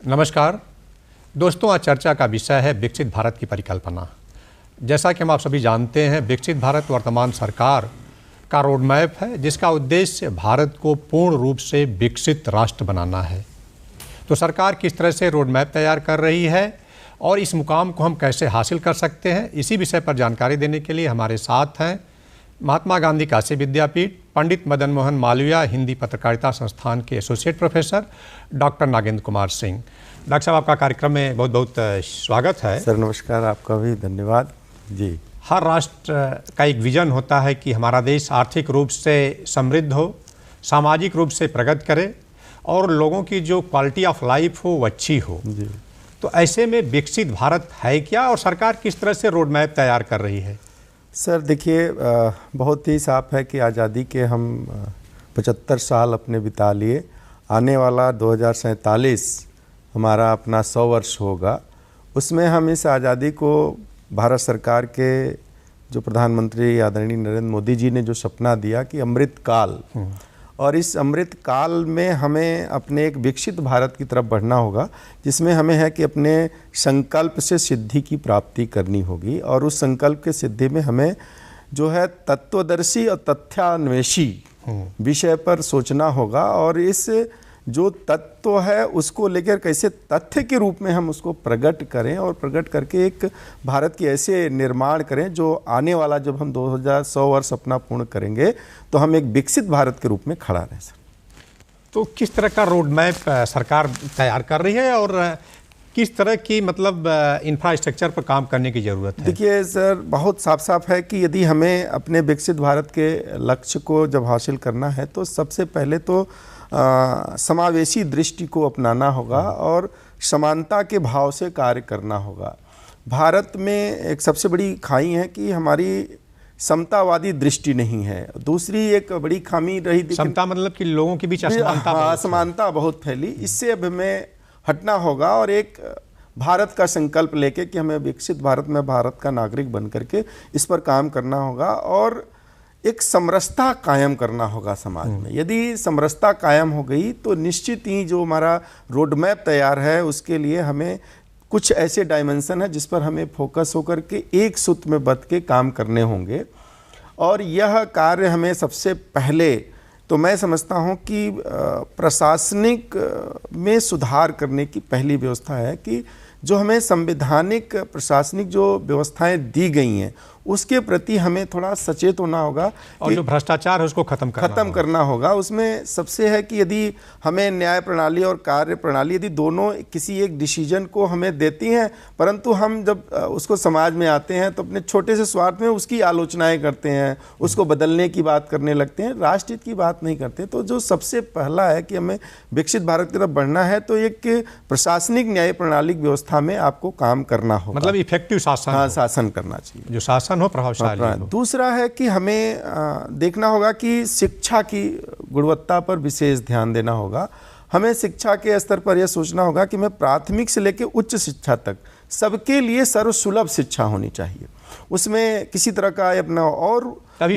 नमस्कार दोस्तों, आज चर्चा का विषय है विकसित भारत की परिकल्पना। जैसा कि हम आप सभी जानते हैं, विकसित भारत वर्तमान सरकार का रोड मैप है जिसका उद्देश्य भारत को पूर्ण रूप से विकसित राष्ट्र बनाना है। तो सरकार किस तरह से रोड मैप तैयार कर रही है और इस मुकाम को हम कैसे हासिल कर सकते हैं, इसी विषय पर जानकारी देने के लिए हमारे साथ हैं महात्मा गांधी काशी विद्यापीठ, पंडित मदन मोहन मालवीय हिंदी पत्रकारिता संस्थान के associate professor doctor Nagendra Kumar Singh. Doctor साहब, आपका कार्यक्रम में बहुत बहुत स्वागत है। सर नमस्कार, आपका भी धन्यवाद जी। हर राष्ट्र का एक विजन होता है कि हमारा देश आर्थिक रूप से समृद्ध हो, सामाजिक रूप से प्रगति करे और लोगों की जो क्वालिटी ऑफ लाइफ हो वो अच्छी हो जी। तो ऐसे में विकसित भारत है क्या और सरकार किस तरह से रोड मैप तैयार कर रही है? सर देखिए, बहुत ही साफ है कि आज़ादी के हम 75 साल अपने बिता लिए। आने वाला 2047 हमारा अपना 100 वर्ष होगा। उसमें हम इस आज़ादी को भारत सरकार के जो प्रधानमंत्री आदरणीय नरेंद्र मोदी जी ने जो सपना दिया कि अमृत काल, और इस अमृत काल में हमें अपने एक विकसित भारत की तरफ बढ़ना होगा, जिसमें हमें है कि अपने संकल्प से सिद्धि की प्राप्ति करनी होगी। और उस संकल्प के सिद्धि में हमें जो है तत्वदर्शी और तथ्यान्वेषी विषय पर सोचना होगा और इस जो तत्व है उसको लेकर कैसे तथ्य के रूप में हम उसको प्रकट करें और प्रकट करके एक भारत की ऐसे निर्माण करें जो आने वाला जब हम 2100 वर्ष अपना पूर्ण करेंगे तो हम एक विकसित भारत के रूप में खड़ा रहें। सर तो किस तरह का रोड मैप सरकार तैयार कर रही है और किस तरह की मतलब इंफ्रास्ट्रक्चर पर काम करने की ज़रूरत है? देखिए सर, बहुत साफ साफ है कि यदि हमें अपने विकसित भारत के लक्ष्य को जब हासिल करना है तो सबसे पहले तो समावेशी दृष्टि को अपनाना होगा और समानता के भाव से कार्य करना होगा। भारत में एक सबसे बड़ी खाई है कि हमारी समतावादी दृष्टि नहीं है। दूसरी एक बड़ी खामी रही, समता मतलब कि लोगों के बीच असमानता बहुत फैली। इससे अब हमें हटना होगा और एक भारत का संकल्प लेके कि हमें विकसित भारत में भारत का नागरिक बन करके इस पर काम करना होगा और एक समरसता कायम करना होगा समाज में। यदि समरसता कायम हो गई तो निश्चित ही जो हमारा रोड मैप तैयार है उसके लिए हमें कुछ ऐसे डायमेंशन है जिस पर हमें फोकस होकर के एक सूत्र में बंध के काम करने होंगे। और यह कार्य हमें सबसे पहले तो मैं समझता हूँ कि प्रशासनिक में सुधार करने की पहली व्यवस्था है कि जो हमें संवैधानिक प्रशासनिक जो व्यवस्थाएं दी गई हैं उसके प्रति हमें थोड़ा सचेत होना होगा और जो भ्रष्टाचार है उसको खत्म करना होगा। उसमें सबसे है कि यदि हमें न्याय प्रणाली और कार्य प्रणाली यदि दोनों किसी एक डिसीजन को हमें देती हैं परंतु हम जब उसको समाज में आते हैं तो अपने छोटे से स्वार्थ में उसकी आलोचनाएं करते हैं, उसको बदलने की बात करने लगते हैं, राष्ट्रहित की बात नहीं करते। तो जो सबसे पहला है कि हमें विकसित भारत की तरफ बढ़ना है तो एक प्रशासनिक न्याय प्रणाली व्यवस्था में आपको काम करना होगा, मतलब इफेक्टिव शासन। हाँ, शासन करना चाहिए, जो शासन हो प्रभावशाली हो। दूसरा है कि हमें देखना होगा कि शिक्षा की गुणवत्ता पर विशेष ध्यान देना होगा। हमें शिक्षा के स्तर पर यह सोचना होगा कि मैं प्राथमिक से लेकर उच्च शिक्षा तक सबके लिए सर्वसुलभ शिक्षा होनी चाहिए। उसमें किसी तरह का अपना और तभी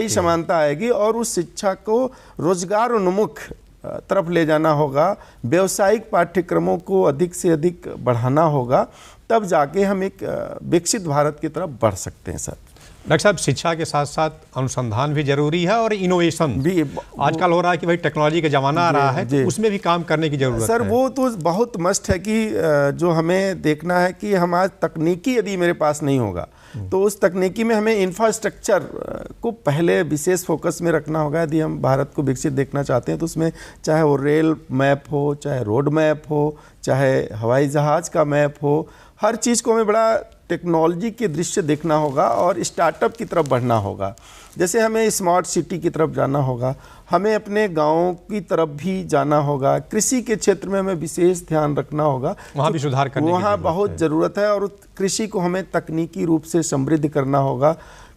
समानता आएगी और उस शिक्षा को रोजगार उन्मुख तरफ ले जाना होगा। व्यावसायिक पाठ्यक्रमों को अधिक से अधिक बढ़ाना होगा, तब जाके हम एक विकसित भारत की तरफ बढ़ सकते हैं। सर डॉक्टर साहब, शिक्षा के साथ साथ अनुसंधान भी जरूरी है और इनोवेशन भी आजकल हो रहा है कि भाई टेक्नोलॉजी का जमाना आ रहा है तो उसमें भी काम करने की जरूरत है। सर वो तो बहुत मस्ट है कि जो हमें देखना है कि हम आज तकनीकी यदि मेरे पास नहीं होगा तो उस तकनीकी में हमें इंफ्रास्ट्रक्चर को पहले विशेष फोकस में रखना होगा। यदि हम भारत को विकसित देखना चाहते हैं तो उसमें चाहे वो रेल मैप हो, चाहे रोड मैप हो, चाहे हवाई जहाज़ का मैप हो, हर चीज़ को हमें बड़ा टेक्नोलॉजी के दृश्य देखना होगा और स्टार्टअप की तरफ बढ़ना होगा। जैसे हमें स्मार्ट सिटी की तरफ जाना होगा, हमें अपने गाँव की तरफ भी जाना होगा, कृषि के क्षेत्र में हमें विशेष ध्यान रखना होगा, वहाँ भी सुधार करने वहाँ बहुत ज़रूरत है और कृषि को हमें तकनीकी रूप से समृद्ध करना होगा,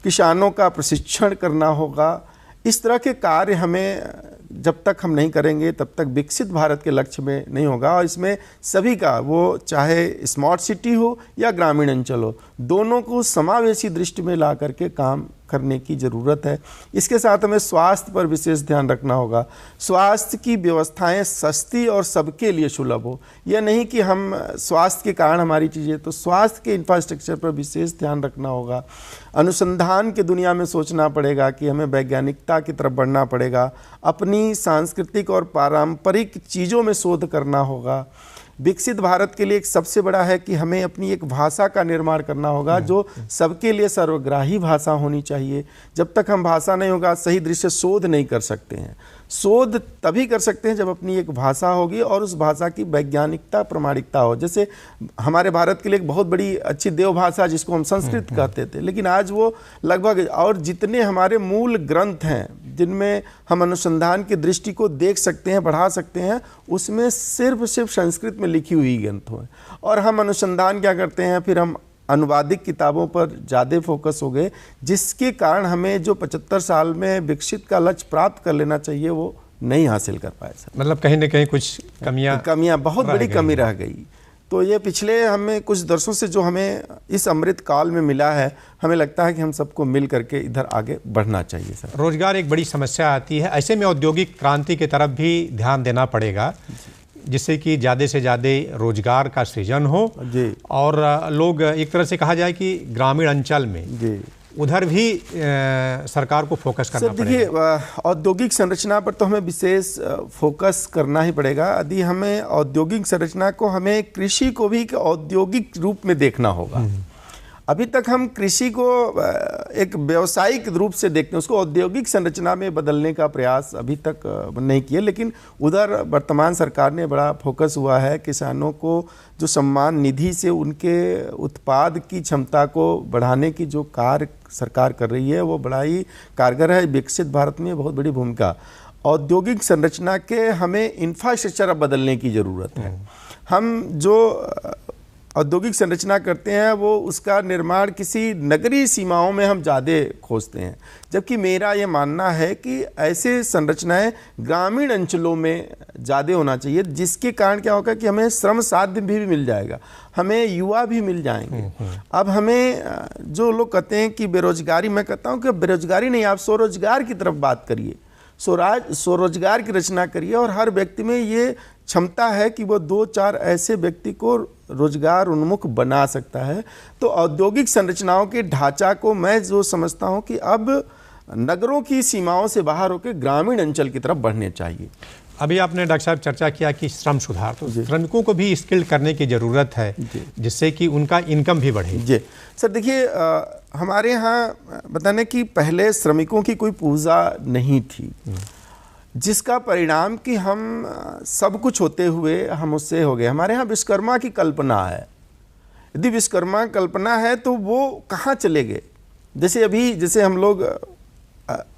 किसानों का प्रशिक्षण करना होगा। इस तरह के कार्य हमें जब तक हम नहीं करेंगे तब तक विकसित भारत के लक्ष्य में नहीं होगा। और इसमें सभी का, वो चाहे स्मार्ट सिटी हो या ग्रामीण अंचल हो, दोनों को समावेशी दृष्टि में ला करके काम करने की ज़रूरत है। इसके साथ हमें स्वास्थ्य पर विशेष ध्यान रखना होगा। स्वास्थ्य की व्यवस्थाएं सस्ती और सबके लिए सुलभ हो। यह नहीं कि हम स्वास्थ्य के कारण हमारी चीज़ें, तो स्वास्थ्य के इंफ्रास्ट्रक्चर पर विशेष ध्यान रखना होगा। अनुसंधान की दुनिया में सोचना पड़ेगा कि हमें वैज्ञानिकता की तरफ बढ़ना पड़ेगा। अपनी सांस्कृतिक और पारंपरिक चीज़ों में शोध करना होगा। विकसित भारत के लिए एक सबसे बड़ा है कि हमें अपनी एक भाषा का निर्माण करना होगा जो सबके लिए सर्वग्राही भाषा होनी चाहिए। जब तक हम भाषा नहीं होगा, सही दृश्य शोध नहीं कर सकते हैं। शोध तभी कर सकते हैं जब अपनी एक भाषा होगी और उस भाषा की वैज्ञानिकता प्रमाणिकता हो। जैसे हमारे भारत के लिए एक बहुत बड़ी अच्छी देव भाषा जिसको हम संस्कृत कहते थे, लेकिन आज वो लगभग, और जितने हमारे मूल ग्रंथ हैं जिनमें हम अनुसंधान की दृष्टि को देख सकते हैं, बढ़ा सकते हैं, उसमें सिर्फ संस्कृत में लिखी हुई ग्रंथ हो। और हम अनुसंधान क्या करते हैं, फिर हम अनुवादिक किताबों पर ज़्यादा फोकस हो गए, जिसके कारण हमें जो 75 साल में विकसित का लक्ष्य प्राप्त कर लेना चाहिए वो नहीं हासिल कर पाए सर। मतलब कहीं ना कहीं कुछ कमियां बहुत बड़ी कमी रह गई। तो ये पिछले हमें कुछ दर्शों से जो हमें इस अमृत काल में मिला है, हमें लगता है कि हम सबको मिल करके इधर आगे बढ़ना चाहिए सर। रोजगार एक बड़ी समस्या आती है, ऐसे में औद्योगिक क्रांति की तरफ भी ध्यान देना पड़ेगा जिससे कि ज़्यादा से ज़्यादा रोजगार का सृजन हो जी। और लोग, एक तरह से कहा जाए कि ग्रामीण अंचल में जी उधर भी सरकार को फोकस करना पड़ेगा। देखिए, औद्योगिक संरचना पर तो हमें विशेष फोकस करना ही पड़ेगा। यदि हमें औद्योगिक संरचना को, हमें कृषि को भी एक औद्योगिक रूप में देखना होगा। अभी तक हम कृषि को एक व्यावसायिक रूप से देखते हैं, उसको औद्योगिक संरचना में बदलने का प्रयास अभी तक नहीं किया। लेकिन उधर वर्तमान सरकार ने बड़ा फोकस हुआ है। किसानों को जो सम्मान निधि से उनके उत्पाद की क्षमता को बढ़ाने की जो कार्य सरकार कर रही है वो बड़ा ही कारगर है। विकसित भारत में बहुत बड़ी भूमिका। औद्योगिक संरचना के हमें इंफ्रास्ट्रक्चर बदलने की ज़रूरत है। हम जो औद्योगिक संरचना करते हैं वो उसका निर्माण किसी नगरीय सीमाओं में हम ज़्यादा खोजते हैं, जबकि मेरा ये मानना है कि ऐसे संरचनाएं ग्रामीण अंचलों में ज़्यादा होना चाहिए, जिसके कारण क्या होगा कि हमें श्रम साध्य भी मिल जाएगा, हमें युवा भी मिल जाएंगे। अब हमें जो लोग कहते हैं कि बेरोजगारी, मैं कहता हूँ कि बेरोजगारी नहीं, आप स्वरोजगार की तरफ बात करिए, स्वरोजगार की रचना करिए और हर व्यक्ति में ये क्षमता है कि वो 2-4 ऐसे व्यक्ति को रोजगार उन्मुख बना सकता है। तो औद्योगिक संरचनाओं के ढांचा को मैं जो समझता हूं कि अब नगरों की सीमाओं से बाहर होकर ग्रामीण अंचल की तरफ बढ़ने चाहिए। अभी आपने डॉक्टर साहब चर्चा किया कि श्रम सुधार, तो श्रमिकों को भी स्किल करने की ज़रूरत है जिससे कि उनका इनकम भी बढ़े। जी सर, देखिए हमारे यहाँ बताने कि पहले श्रमिकों की कोई पूजा नहीं थी, जिसका परिणाम कि हम सब कुछ होते हुए हम उससे हो गए। हमारे यहाँ विश्वकर्मा की कल्पना है। यदि विश्वकर्मा कल्पना है तो वो कहाँ चले गए? जैसे हम लोग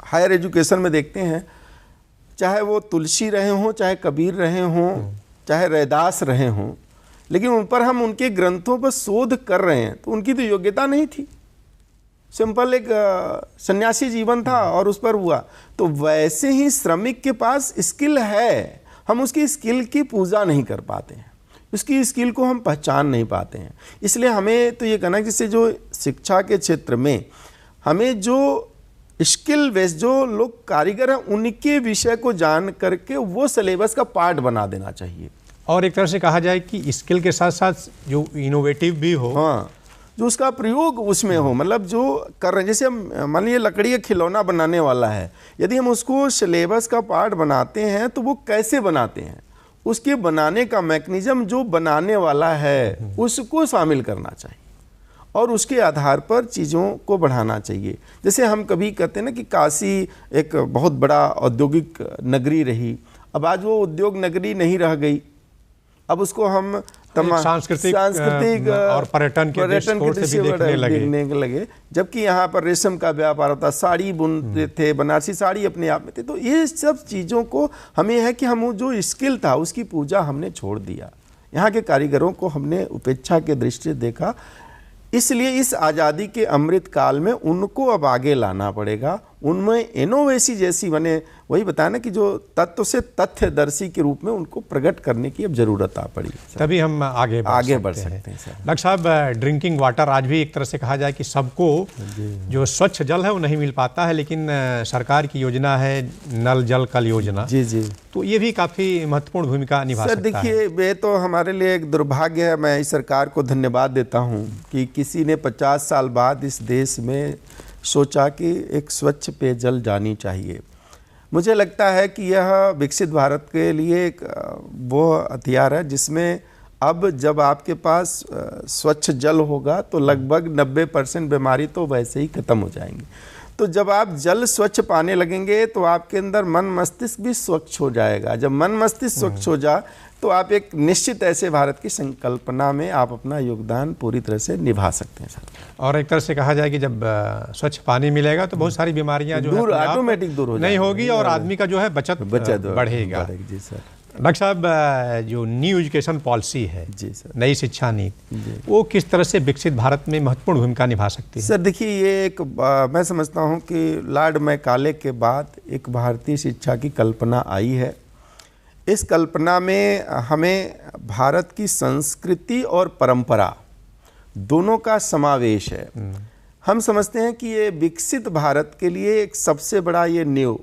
हायर एजुकेशन में देखते हैं, चाहे वो तुलसी रहे हों, चाहे कबीर रहे हों, चाहे रैदास रहे हों, लेकिन उन पर हम उनके ग्रंथों पर शोध कर रहे हैं तो उनकी तो योग्यता नहीं थी। सिंपल एक सन्यासी जीवन था और उस पर हुआ। तो वैसे ही श्रमिक के पास स्किल है, हम उसकी स्किल की पूजा नहीं कर पाते हैं, उसकी स्किल को हम पहचान नहीं पाते हैं। इसलिए हमें तो ये कहना है कि जो शिक्षा के क्षेत्र में हमें जो स्किल बेस्ड जो लोग कारीगर हैं उनके विषय को जान करके वो सिलेबस का पार्ट बना देना चाहिए। और एक तरह से कहा जाए कि स्किल के साथ साथ जो इनोवेटिव भी हो, हाँ, जो उसका प्रयोग उसमें हो, मतलब जो कर रहे हैं। जैसे हम मान लीजिए लकड़ी का खिलौना बनाने वाला है, यदि हम उसको सिलेबस का पार्ट बनाते हैं तो वो कैसे बनाते हैं, उसके बनाने का मैकेनिज्म जो बनाने वाला है उसको शामिल करना चाहिए और उसके आधार पर चीज़ों को बढ़ाना चाहिए। जैसे हम कभी कहते हैं ना कि काशी एक बहुत बड़ा औद्योगिक नगरी रही, अब आज वो उद्योग नगरी नहीं रह गई, अब उसको हम सांस्कृतिक और पर्यटन के दृष्टि भी देखने लगे। जबकि यहाँ पर रेशम का व्यापार होता, साड़ी बुनते थे, बनारसी साड़ी अपने आप में थे। तो ये सब चीज़ों को हमें है कि हम जो स्किल था उसकी पूजा हमने छोड़ दिया, यहाँ के कारीगरों को हमने उपेक्षा के दृष्टि से देखा। इसलिए इस आज़ादी के अमृत काल में उनको अब आगे लाना पड़ेगा, उनमें इनोवेसी जैसी माने वही बताया ना कि जो तत्व से तथ्यदर्शी के रूप में उनको प्रकट करने की अब जरूरत आ पड़ी, तभी हम आगे बढ़ सकते हैं। डॉक्टर साहब, ड्रिंकिंग वाटर आज भी एक तरह से कहा जाए कि सबको जो स्वच्छ जल है वो नहीं मिल पाता है, लेकिन सरकार की योजना है नल जल कल योजना, जी जी, तो ये भी काफ़ी महत्वपूर्ण भूमिका निभा सकता है। देखिए, ये तो हमारे लिए एक दुर्भाग्य है। मैं इस सरकार को धन्यवाद देता हूँ कि किसी ने 50 साल बाद इस देश में सोचा कि एक स्वच्छ पेयजल जानी चाहिए। मुझे लगता है कि यह विकसित भारत के लिए एक वो हथियार है जिसमें अब जब आपके पास स्वच्छ जल होगा तो लगभग 90% बीमारी तो वैसे ही खत्म हो जाएंगी। तो जब आप जल स्वच्छ पाने लगेंगे तो आपके अंदर मन मस्तिष्क भी स्वच्छ हो जाएगा। जब मन मस्तिष्क स्वच्छ हो जाए तो आप एक निश्चित ऐसे भारत की संकल्पना में आप अपना योगदान पूरी तरह से निभा सकते हैं सर। और एक तरह से कहा जाए कि जब स्वच्छ पानी मिलेगा तो बहुत सारी बीमारियां जो दूर ऑटोमेटिक दूर हो नहीं होगी और आदमी का जो है बचत बढ़ेगा। जी सर। डॉक्टर साहब, जो न्यू एजुकेशन पॉलिसी है, जी सर, नई शिक्षा नीति, वो किस तरह से विकसित भारत में महत्वपूर्ण भूमिका निभा सकती है? सर देखिए, ये एक मैं समझता हूँ कि लॉर्ड मैकाले के बाद एक भारतीय शिक्षा की कल्पना आई है। इस कल्पना में हमें भारत की संस्कृति और परंपरा दोनों का समावेश है। हम समझते हैं कि ये विकसित भारत के लिए एक सबसे बड़ा ये नींव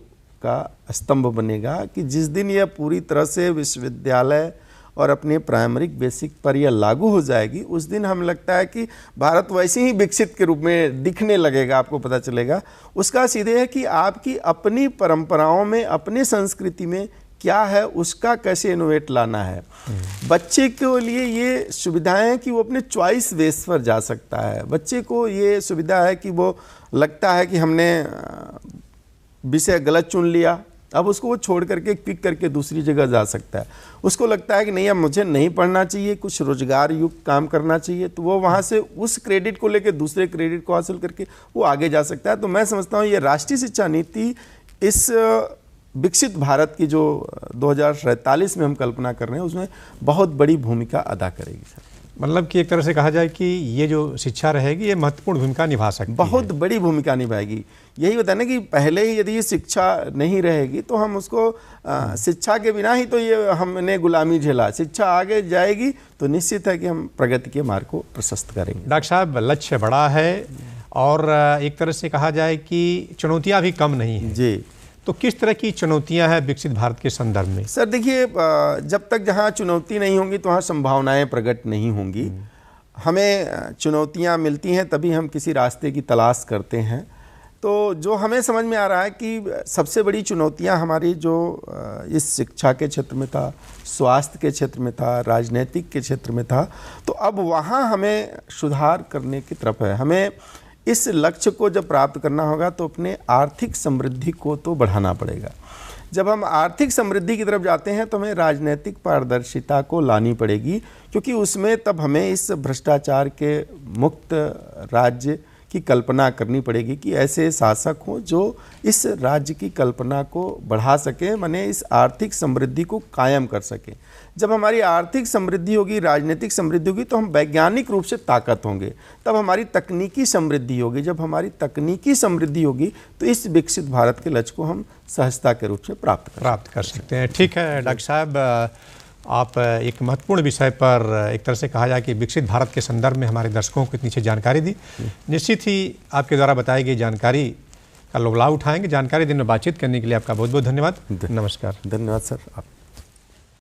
का स्तंभ बनेगा कि जिस दिन यह पूरी तरह से विश्वविद्यालय और अपने प्राइमरी बेसिक पर यह लागू हो जाएगी, उस दिन हमें लगता है कि भारत वैसे ही विकसित के रूप में दिखने लगेगा। आपको पता चलेगा उसका सीधे है कि आपकी अपनी परंपराओं में, अपनी संस्कृति में क्या है, उसका कैसे इनोवेट लाना है। बच्चे के लिए ये सुविधाएं हैं कि वो अपने चॉइस बेस पर जा सकता है। बच्चे को ये सुविधा है कि वो लगता है कि हमने विषय गलत चुन लिया, अब उसको वो छोड़ करके पिक करके दूसरी जगह जा सकता है। उसको लगता है कि नहीं, अब मुझे नहीं पढ़ना चाहिए, कुछ रोजगार युक्त काम करना चाहिए, तो वो वहाँ से उस क्रेडिट को लेकर दूसरे क्रेडिट को हासिल करके वो आगे जा सकता है। तो मैं समझता हूँ ये राष्ट्रीय शिक्षा नीति इस विकसित भारत की जो 2047 में हम कल्पना कर रहे हैं उसमें बहुत बड़ी भूमिका अदा करेगी सर। मतलब कि एक तरह से कहा जाए कि ये जो शिक्षा रहेगी ये महत्वपूर्ण भूमिका निभा सकती है, बहुत बड़ी भूमिका निभाएगी। यही होता है ना कि पहले ही यदि ये शिक्षा नहीं रहेगी तो हम उसको शिक्षा के बिना ही तो ये हमने गुलामी झेला। शिक्षा आगे जाएगी तो निश्चित है कि हम प्रगति के मार्ग को प्रशस्त करेंगे। डॉक्टर साहब, लक्ष्य बड़ा है और एक तरह से कहा जाए कि चुनौतियाँ भी कम नहीं हैं जी। तो किस तरह की चुनौतियां हैं विकसित भारत के संदर्भ में? सर देखिए, जब तक जहाँ चुनौती नहीं होंगी तो वहाँ संभावनाएं प्रकट नहीं होंगी। हमें चुनौतियाँ मिलती हैं तभी हम किसी रास्ते की तलाश करते हैं। तो जो हमें समझ में आ रहा है कि सबसे बड़ी चुनौतियाँ हमारी जो इस शिक्षा के क्षेत्र में था, स्वास्थ्य के क्षेत्र में था, राजनीतिक के क्षेत्र में था, तो अब वहाँ हमें सुधार करने की तरफ है। हमें इस लक्ष्य को जब प्राप्त करना होगा तो अपने आर्थिक समृद्धि को तो बढ़ाना पड़ेगा। जब हम आर्थिक समृद्धि की तरफ जाते हैं तो हमें राजनीतिक पारदर्शिता को लानी पड़ेगी, क्योंकि उसमें तब हमें इस भ्रष्टाचार के मुक्त राज्य की कल्पना करनी पड़ेगी कि ऐसे शासक हों जो इस राज्य की कल्पना को बढ़ा सकें, माने इस आर्थिक समृद्धि को कायम कर सकें। जब हमारी आर्थिक समृद्धि होगी, राजनीतिक समृद्धि होगी, तो हम वैज्ञानिक रूप से ताकत होंगे। तब हमारी तकनीकी समृद्धि होगी। जब हमारी तकनीकी समृद्धि होगी तो इस विकसित भारत के लक्ष्य को हम सहजता के रूप से प्राप्त कर सकते हैं। ठीक है डॉक्टर साहब, आप एक महत्वपूर्ण विषय पर एक तरह से कहा जाए कि विकसित भारत के संदर्भ में हमारे दर्शकों को इतनी अच्छी जानकारी दी। निश्चित ही आपके द्वारा बताई गई जानकारी का लोग लाभ उठाएंगे। जानकारी देने में बातचीत करने के लिए आपका बहुत बहुत धन्यवाद। नमस्कार। धन्यवाद सर। आप